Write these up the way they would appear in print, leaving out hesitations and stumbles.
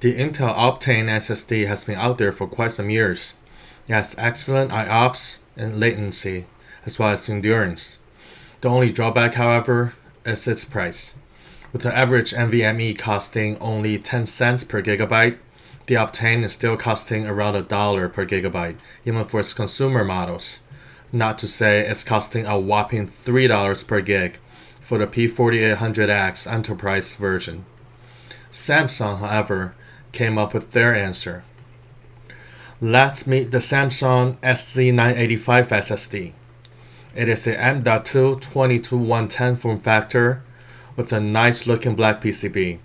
The Intel Optane SSD has been out there for quite some years. It has excellent IOPS and latency, as well as endurance. The only drawback, however, is its price. With the average NVMe costing only 10 cents per gigabyte, the Optane is still costing around $1 per gigabyte, even for its consumer models. Not to say it's costing a whopping $3 per gig for the P4800X Enterprise version. Samsung, however, came up with their answer. Let's meet the Samsung SZ985 SSD. It is a M.2 22110 form factor with a nice looking black PCB. It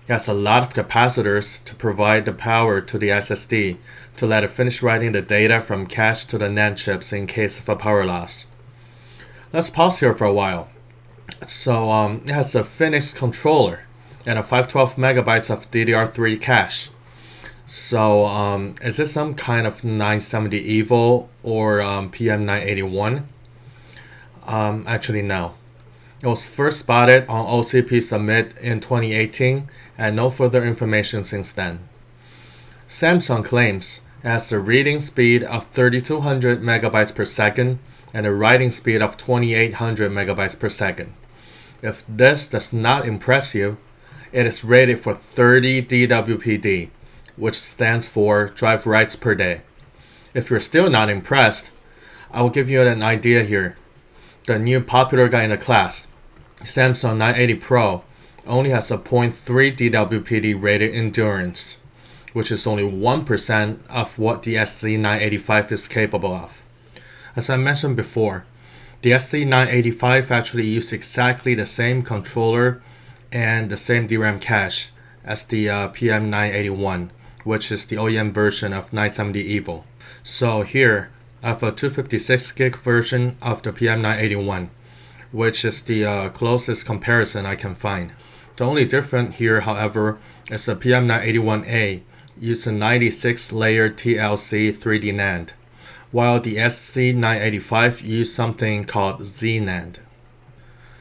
has a lot of capacitors to provide the power to the SSD to let it finish writing the data from cache to the NAND chips in case of a power loss. Let's pause here for a while. So it has a hynix controller and a 512 megabytes of DDR3 cache. So is this some kind of 970 EVO or PM981? Actually no. It was first spotted on OCP Summit in 2018 and no further information since then. Samsung claims it has a reading speed of 3200 megabytes per second and a writing speed of 2800 megabytes per second. If this does not impress you, it is rated for 30 DWPD, which stands for drive writes per day. If you're still not impressed, I will give you an idea here. The new popular guy in the class, Samsung 980 Pro, only has a 0.3 DWPD rated endurance, which is only 1% of what the SZ985 is capable of. As I mentioned before, the SZ985 actually uses exactly the same controller and the same DRAM cache as the PM981, which is the OEM version of 970 EVO. So here, I have a 256 gig version of the PM981, which is the closest comparison I can find. The only difference here, however, is the PM981A uses a 96-layer TLC 3D NAND, while the SZ985 used something called Z-NAND.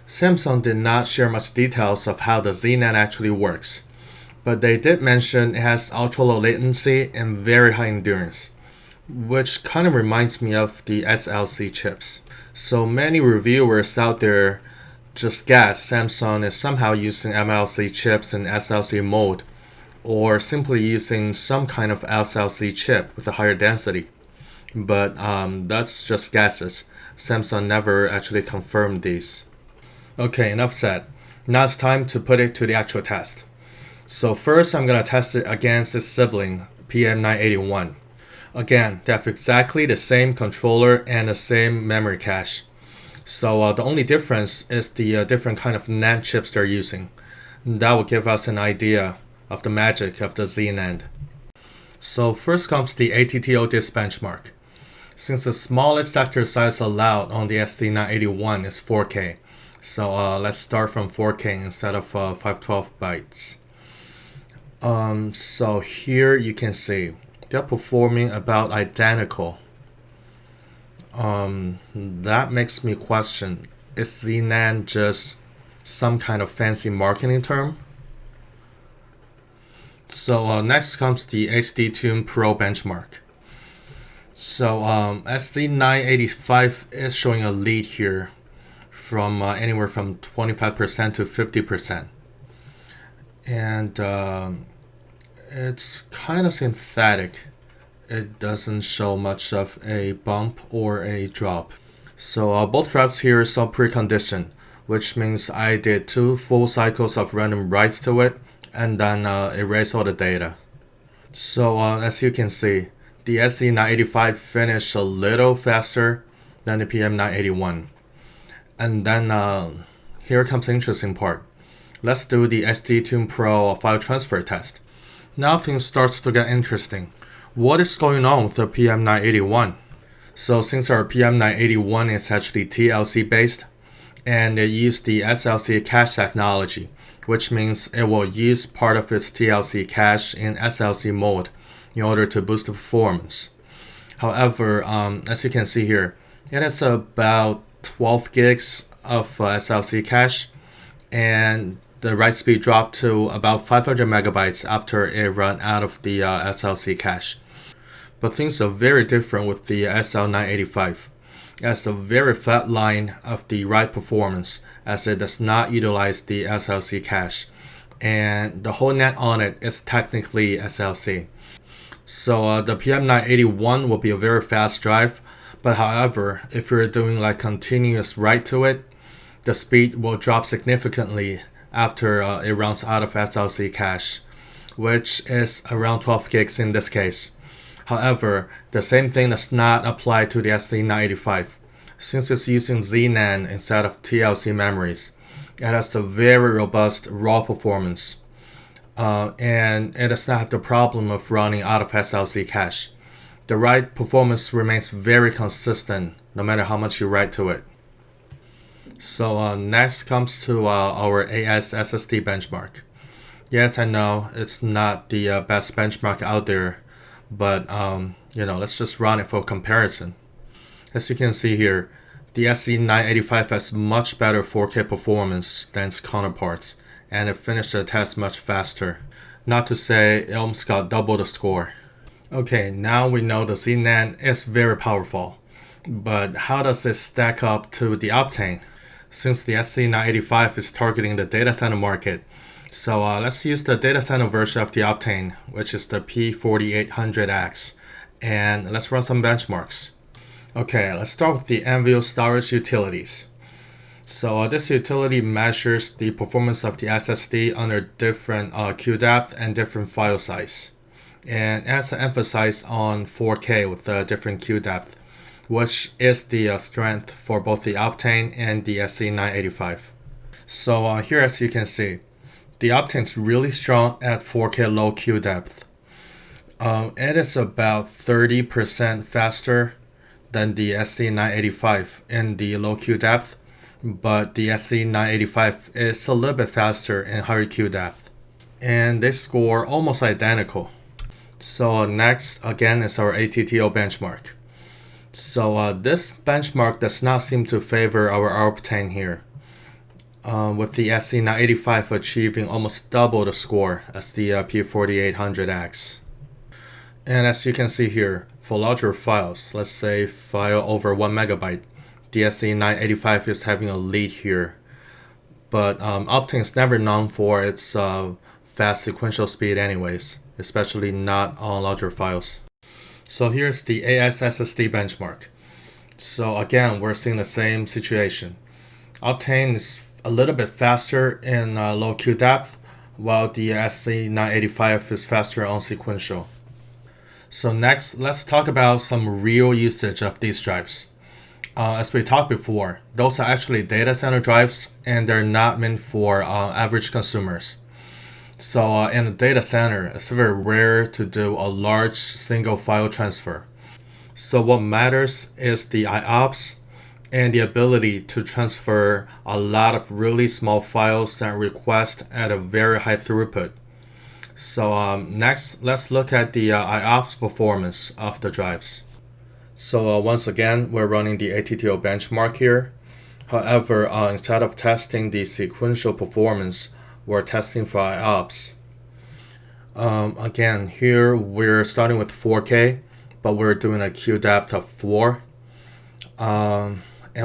Samsung did not share much details of how the Z-NAND actually works, but they did mention it has ultra-low latency and very high endurance, which kind of reminds me of the SLC chips. So many reviewers out there just guess Samsung is somehow using MLC chips in SLC mode, or simply using some kind of SLC chip with a higher density. But that's just guesses. Samsung never actually confirmed these. Okay, enough said. Now it's time to put it to the actual test. So first I'm going to test it against its sibling, PM981. Again, they have exactly the same controller and the same memory cache. So the only difference is the different kind of NAND chips they're using. That will give us an idea of the magic of the Z-NAND. So first comes the ATTO-DIS benchmark. Since the smallest sector size allowed on the SZ981 is 4K, so let's start from 4K instead of 512 bytes. So here you can see they're performing about identical. That makes me question, is Z-NAND just some kind of fancy marketing term? So next comes the HD-Tune Pro benchmark. So SZ985 is showing a lead here from anywhere from 25% to 50%. And it's kind of synthetic. It doesn't show much of a bump or a drop. So both drives here saw preconditioned, which means I did 2 full cycles of random writes to it and then erase all the data. So as you can see, the SZ985 finished a little faster than the PM981. And then here comes the interesting part. Let's do the HD-Tune Pro file transfer test. Now things starts to get interesting. What is going on with the PM981? So since our PM981 is actually TLC based, and it used the SLC cache technology, which means it will use part of its TLC cache in SLC mode in order to boost the performance. However, as you can see here, it has about 12 gigs of SLC cache, and the write speed dropped to about 500 megabytes after it ran out of the SLC cache. But things are very different with the SL985. It has a very flat line of the write performance as it does not utilize the SLC cache, and the whole net on it is technically SLC. So the PM981 will be a very fast drive, but however, if you're doing like continuous write to it, the speed will drop significantly after it runs out of SLC cache, which is around 12 gigs in this case. However, the same thing does not apply to the SZ985. Since it's using Z-NAND instead of TLC memories, it has a very robust raw performance. And it does not have the problem of running out of SLC cache. The write performance remains very consistent no matter how much you write to it. So next comes to our AS SSD benchmark. Yes, I know it's not the best benchmark out there, but let's just run it for comparison. As you can see here, the SZ985 has much better 4K performance than its counterparts, and it finished the test much faster. Not to say it almost got double the score. Okay, now we know the Z-NAND is very powerful, but how does this stack up to the Optane? Since the SZ985 is targeting the data center market, so let's use the data center version of the Optane, which is the P4800X, and let's run some benchmarks. Okay, let's start with the NVIDIA storage utilities. So this utility measures the performance of the SSD under different queue depth and different file size. And it has an emphasis on 4K with a different queue depth, which is the strength for both the Optane and the SZ985. So here, as you can see, the Optane is really strong at 4K low queue depth. It is about 30% faster than the SZ985 in the low queue depth, but the SZ985 is a little bit faster in higher queue depth. And they score almost identical. So next, again, is our ATTO benchmark. So this benchmark does not seem to favor our Optane here, with the SZ985 achieving almost double the score as the P4800X. And as you can see here, for larger files, let's say file over 1 megabyte, the SZ985 is having a lead here. But Optane is never known for its fast sequential speed anyways, especially not on larger files. So here's the AS SSD benchmark. So again, we're seeing the same situation. Optane is a little bit faster in low queue depth, while the SZ985 is faster on sequential. So next, let's talk about some real usage of these drives. As we talked before, those are actually data center drives, and they're not meant for average consumers. So in a data center, it's very rare to do a large single file transfer. So what matters is the IOPS and the ability to transfer a lot of really small files and requests at a very high throughput. So next, let's look at the IOPS performance of the drives. So once again, we're running the ATTO benchmark here. However, instead of testing the sequential performance, we're testing for IOPS. Again, here we're starting with 4K, but we're doing a queue depth of 4. And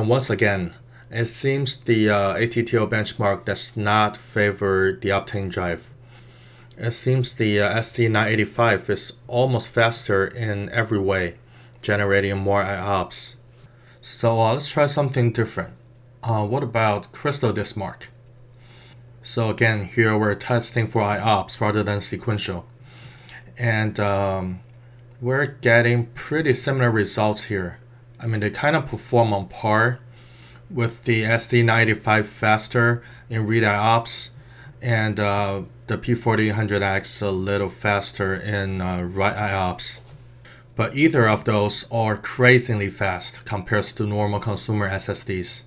once again, it seems the ATTO benchmark does not favor the Optane drive. It seems the SZ985 is almost faster in every way, generating more IOPS. So let's try something different. What about Crystal Disk Mark? So again, here we're testing for IOPS rather than sequential. And we're getting pretty similar results here. I mean, they kind of perform on par with the SZ985 faster in read IOPS, and the P4800X a little faster in write IOPS. But either of those are crazily fast compared to normal consumer SSDs.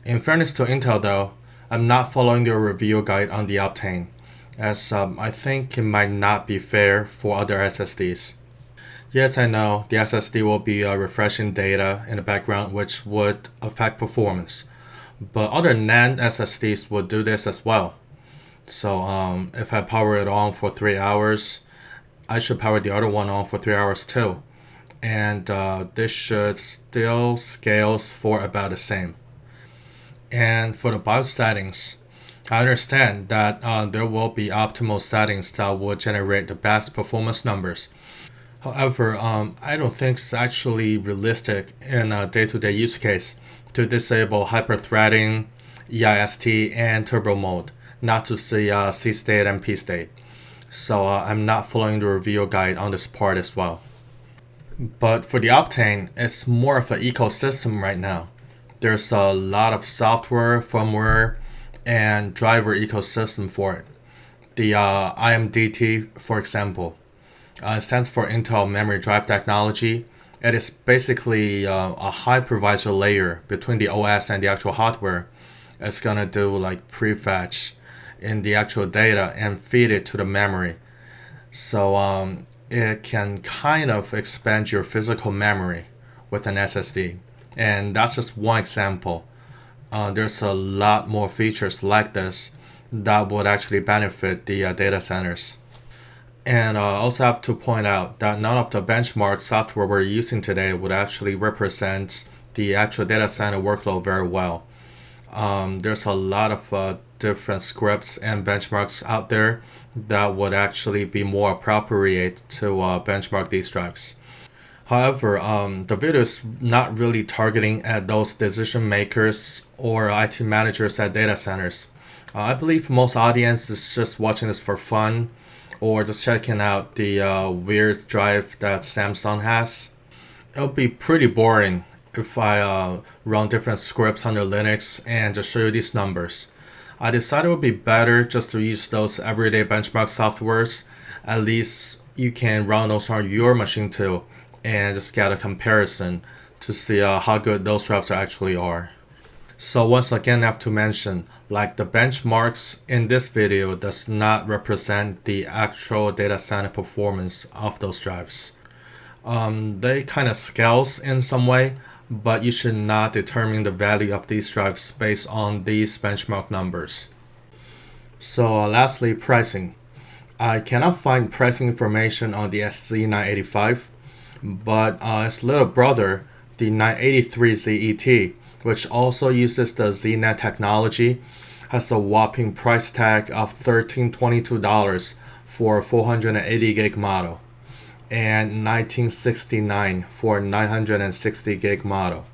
In fairness to Intel though, I'm not following their review guide on the Optane, as I think it might not be fair for other SSDs. Yes, I know the SSD will be refreshing data in the background, which would affect performance, but other NAND SSDs would do this as well. So if I power it on for 3 hours, I should power the other one on for 3 hours too. And this should still scales for about the same. And for the BIOS settings, I understand that there will be optimal settings that will generate the best performance numbers. However, I don't think it's actually realistic in a day-to-day use case to disable hyper-threading, EIST, and turbo mode, not to see C-state and P-state. So I'm not following the review guide on this part as well. But for the Optane, it's more of an ecosystem right now. There's a lot of software, firmware, and driver ecosystem for it. The IMDT, for example, stands for Intel Memory Drive Technology. It is basically a hypervisor layer between the OS and the actual hardware. It's gonna do like prefetch in the actual data and feed it to the memory. So it can kind of expand your physical memory with an SSD. And that's just one example. There's a lot more features like this that would actually benefit the data centers. And I also have to point out that none of the benchmark software we're using today would actually represent the actual data center workload very well. There's a lot of different scripts and benchmarks out there that would actually be more appropriate to benchmark these drives. However, the video is not really targeting at those decision makers or IT managers at data centers. I believe most audience is just watching this for fun or just checking out the weird drive that Samsung has. It'll be pretty boring if I run different scripts under Linux and just show you these numbers. I decided it would be better just to use those everyday benchmark softwares. At least you can run those on your machine too and just get a comparison to see how good those drives actually are. So once again, I have to mention, like the benchmarks in this video does not represent the actual data center performance of those drives. They kind of scales in some way, but you should not determine the value of these drives based on these benchmark numbers. So lastly, pricing. I cannot find pricing information on the SZ985, but its little brother, the 983 ZET, which also uses the Z-NAND technology, has a whopping price tag of $1,322 for a 480 gig model and $1,969 for a 960 gig model.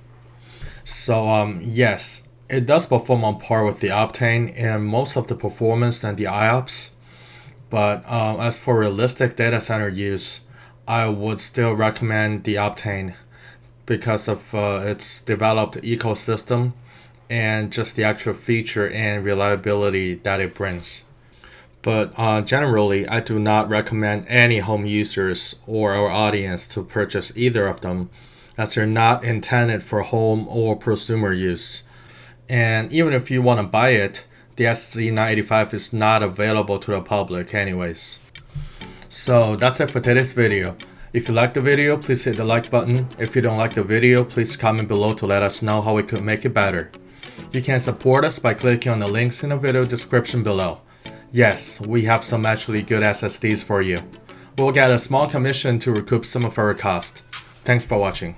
So yes, it does perform on par with the Optane in most of the performance and the IOPS, but as for realistic data center use, I would still recommend the Optane because of its developed ecosystem and just the actual feature and reliability that it brings. But generally, I do not recommend any home users or our audience to purchase either of them, as they're not intended for home or prosumer use. And even if you want to buy it, the SZ985 is not available to the public anyways. So that's it for today's video. If you like the video, please hit the like button. If you don't like the video, please comment below to let us know how we could make it better. You can support us by clicking on the links in the video description below. Yes, we have some actually good SSDs for you. We'll get a small commission to recoup some of our cost. Thanks for watching.